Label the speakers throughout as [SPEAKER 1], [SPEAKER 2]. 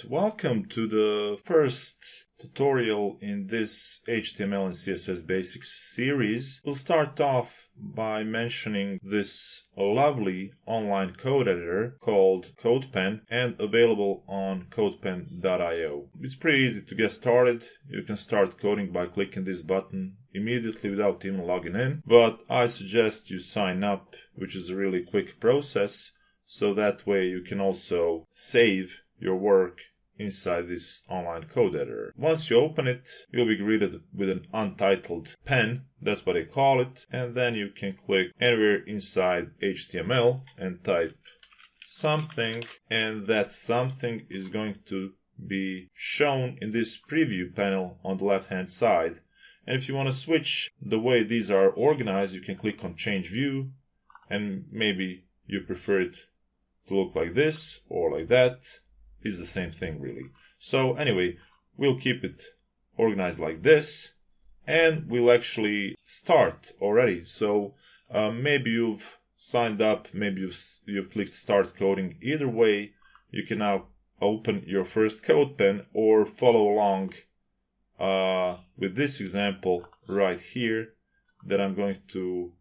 [SPEAKER 1] welcome to the first tutorial in this HTML and CSS Basics series. We'll start off by mentioning this lovely online code editor called Codepen and available on codepen.io. It's pretty easy to get started. You can start coding by clicking this button immediately without even logging in, but I suggest you sign up, which is a really quick process, so that way you can also save your work inside this online code editor. Once you open it, you'll be greeted with an untitled pen, that's what they call it, and then you can click anywhere inside HTML and type something, and that something is going to be shown in this preview panel on the left hand side. And if you want to switch the way these are organized, you can click on change view, and maybe you prefer it to look like this or like that. Is the same thing really. So anyway, we'll keep it organized like this, and we'll actually start already. So maybe you've signed up, maybe you've clicked start coding. Either way, you can now open your first Codepen or follow along with this example right here that I'm going to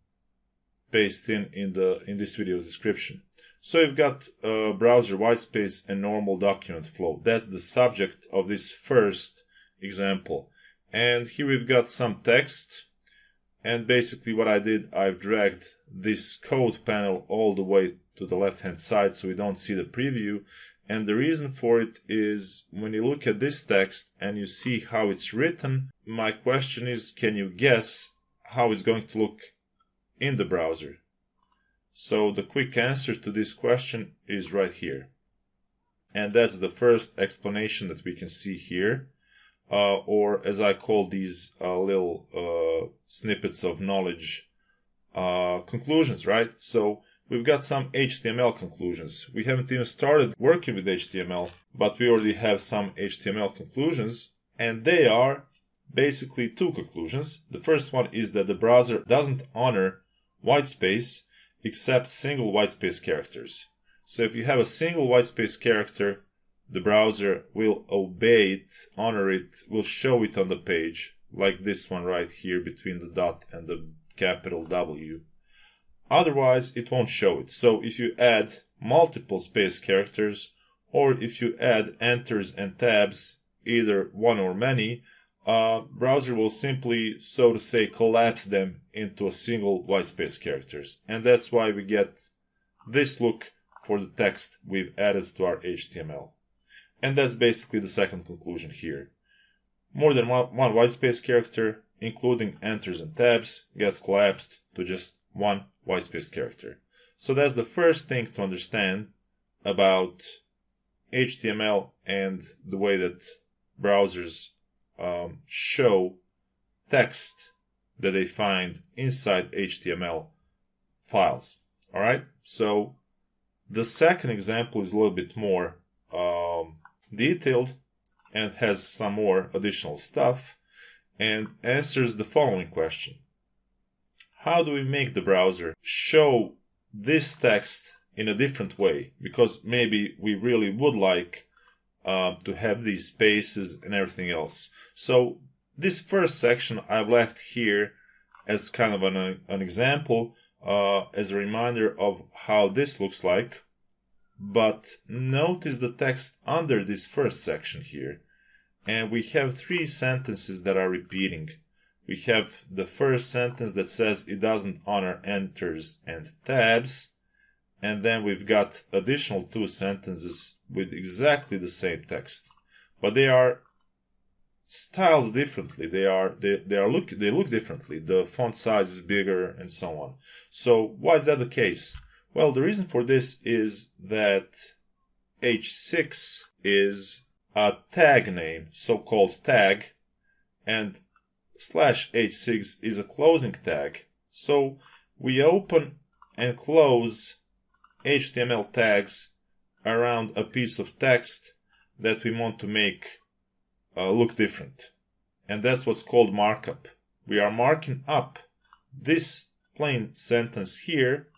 [SPEAKER 1] paste in this video's description. So you've got browser Whitespace and normal document flow. That's the subject of this first example. And here we've got some text. And basically what I did, I've dragged this code panel all the way to the left hand side so we don't see the preview. And the reason for it is when you look at this text and you see how it's written, my question is, can you guess how it's going to look in the browser? So the quick answer to this question is right here. And that's the first explanation that we can see here. Or as I call these little snippets of knowledge, conclusions, right? So we've got some HTML conclusions. We haven't even started working with HTML, but we already have some HTML conclusions. And they are basically two conclusions. The first one is that the browser doesn't honor whitespace except single whitespace characters. So if you have a single whitespace character, the browser will obey it, honor it, will show it on the page, like this one right here between the dot and the capital W. Otherwise, it won't show it. So if you add multiple space characters, or if you add enters and tabs, either one or many, browser will simply, so to say, collapse them into a single whitespace characters. And that's why we get this look for the text we've added to our HTML. And that's basically the second conclusion here. More than one whitespace character, including enters and tabs, gets collapsed to just one whitespace character. So that's the first thing to understand about HTML and the way that browsers show text that they find inside HTML files. Alright, so the second example is a little bit more detailed and has some more additional stuff and answers the following question. How do we make the browser show this text in a different way? Because maybe we really would like to have these spaces and everything else. So this first section I've left here as kind of an example, as a reminder of how this looks like. But notice the text under this first section here. And we have three sentences that are repeating. We have the first sentence that says it doesn't honor enters and tabs. And then we've got additional two sentences with exactly the same text, but they are styled differently. They look differently. The font size is bigger and so on. So why is that the case? Well, the reason for this is that H6 is a tag name, so-called tag, and /H6 is a closing tag. So we open and close HTML tags around a piece of text that we want to make look different. And that's what's called markup. We are marking up this plain sentence here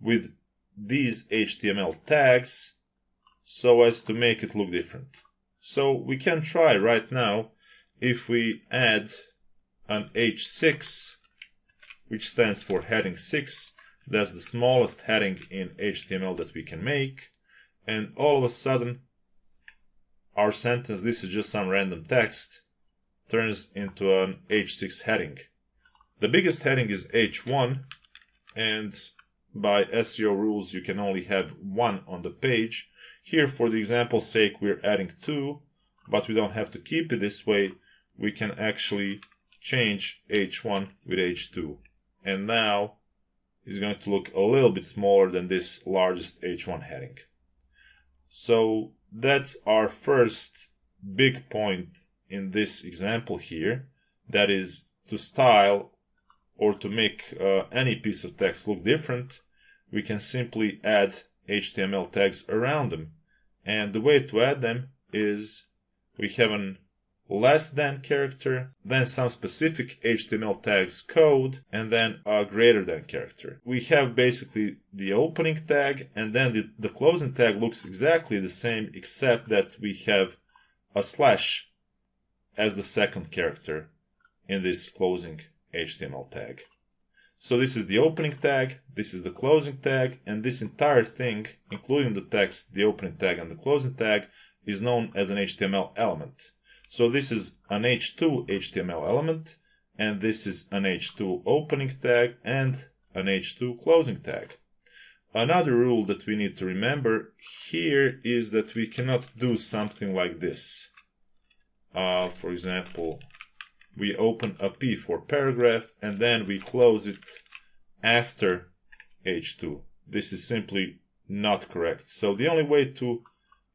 [SPEAKER 1] with these HTML tags so as to make it look different. So we can try right now if we add an H6, which stands for heading 6. That's the smallest heading in HTML that we can make. And all of a sudden, our sentence, this is just some random text, turns into an H6 heading. The biggest heading is H1, and by SEO rules, you can only have one on the page. Here, for the example's sake, we're adding 2, but we don't have to keep it this way. We can actually change H1 with H2. And now it's going to look a little bit smaller than this largest H1 heading. So that's our first big point in this example here. That is, to style or to make any piece of text look different, we can simply add HTML tags around them. And the way to add them is we have an less than character, then some specific HTML tags code, and then a greater than character. We have basically the opening tag, and then the closing tag looks exactly the same, except that we have a slash as the second character in this closing HTML tag. So this is the opening tag, this is the closing tag, and this entire thing, including the text, the opening tag and the closing tag, is known as an HTML element. So this is an H2 HTML element, and this is an H2 opening tag and an H2 closing tag. Another rule that we need to remember here is that we cannot do something like this. For example, we open a P for paragraph and then we close it after H2. This is simply not correct. So the only way to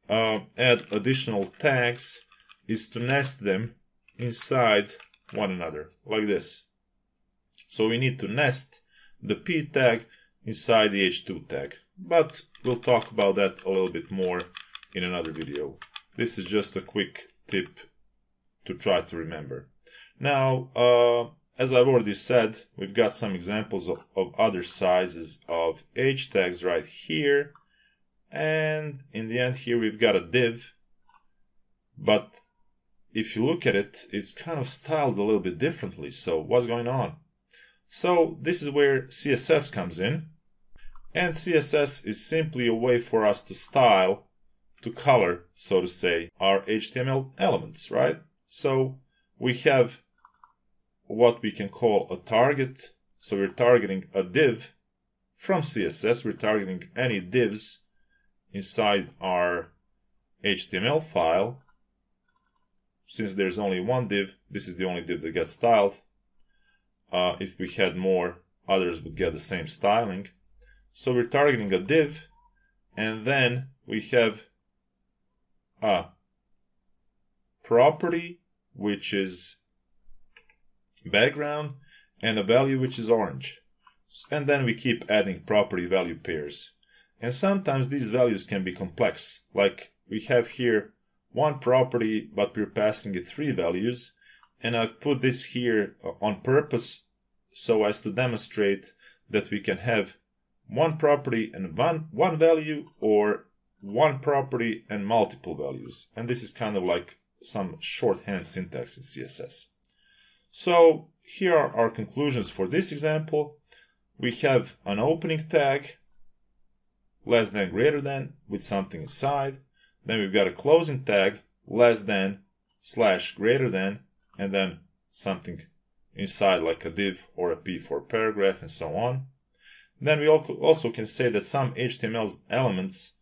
[SPEAKER 1] add additional tags is to nest them inside one another, like this. So we need to nest the P tag inside the H2 tag. But we'll talk about that a little bit more in another video. This is just a quick tip to try to remember. Now, as I've already said, we've got some examples of other sizes of H tags right here. And in the end here we've got a div. But if you look at it, it's kind of styled a little bit differently. So what's going on? So this is where CSS comes in. And CSS is simply a way for us to style, to color, so to say, our HTML elements, right? So we have what we can call a target. So we're targeting a div from CSS. We're targeting any divs inside our HTML file. Since there's only one div, this is the only div that gets styled. If we had more, others would get the same styling. So we're targeting a div, and then we have a property, which is background, and a value, which is orange. And then we keep adding property value pairs. And sometimes these values can be complex. Like we have here one property, but we're passing it 3 values. And I've put this here on purpose so as to demonstrate that we can have one property and one value, or one property and multiple values. And this is kind of like some shorthand syntax in CSS. So here are our conclusions for this example. We have an opening tag, less than, greater than, with something inside. Then we've got a closing tag, less than, slash, greater than, and then something inside like a div or a P for paragraph and so on. Then we also can say that some HTML elements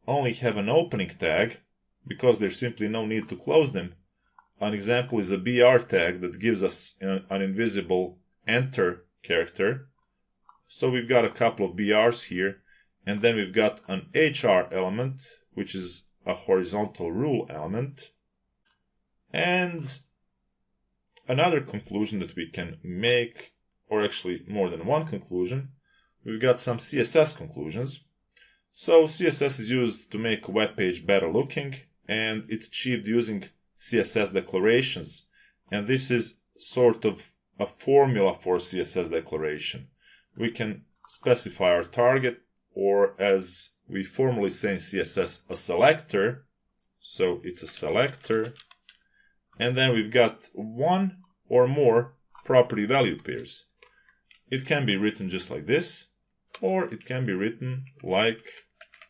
[SPEAKER 1] only have an opening tag because there's simply no need to close them. An example is a BR tag that gives us an invisible enter character. So we've got a couple of BRs here, and then we've got an HR element, which is a horizontal rule element. And another conclusion that we can make, or actually more than one conclusion, we've got some CSS conclusions. So CSS is used to make a web page better looking, and it's achieved using CSS declarations. And this is sort of a formula for CSS declaration. We can specify our target, or as we formally say in CSS a selector. So it's a selector. And then we've got one or more property value pairs. It can be written just like this, or it can be written like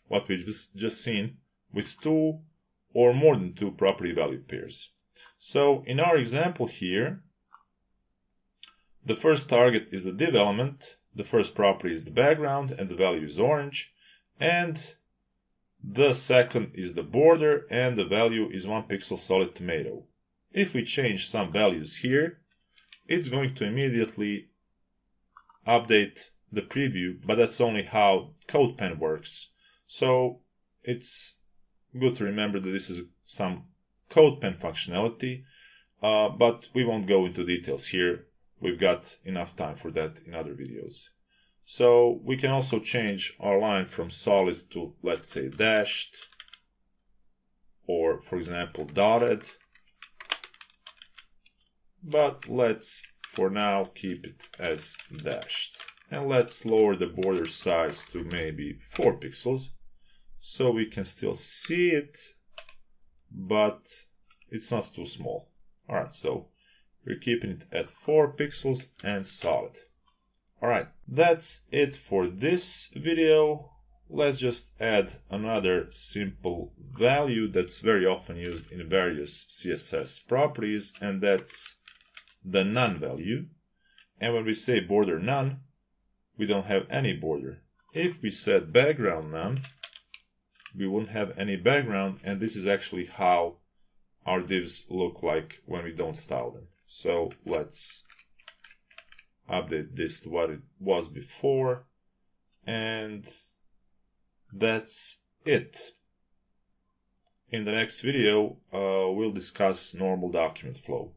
[SPEAKER 1] what we've just seen, with two or more than two property value pairs. So in our example here, the first target is the div element, the first property is the background and the value is orange, and the second is the border and the value is 1 pixel solid tomato. If we change some values here, it's going to immediately update the preview, but that's only how Codepen works. So it's good to remember that this is some Codepen functionality, but we won't go into details here. We've got enough time for that in other videos. So we can also change our line from solid to, let's say, dashed, or for example dotted. But let's for now keep it as dashed. And let's lower the border size to maybe 4 pixels so we can still see it, but it's not too small. Alright, so we're keeping it at 4 pixels and solid. Alright, that's it for this video. Let's just add another simple value that's very often used in various CSS properties, and that's the none value. And when we say border none, we don't have any border. If we set background none, we wouldn't have any background, and this is actually how our divs look like when we don't style them. So let's update this to what it was before, and that's it. In the next video, we'll discuss normal document flow.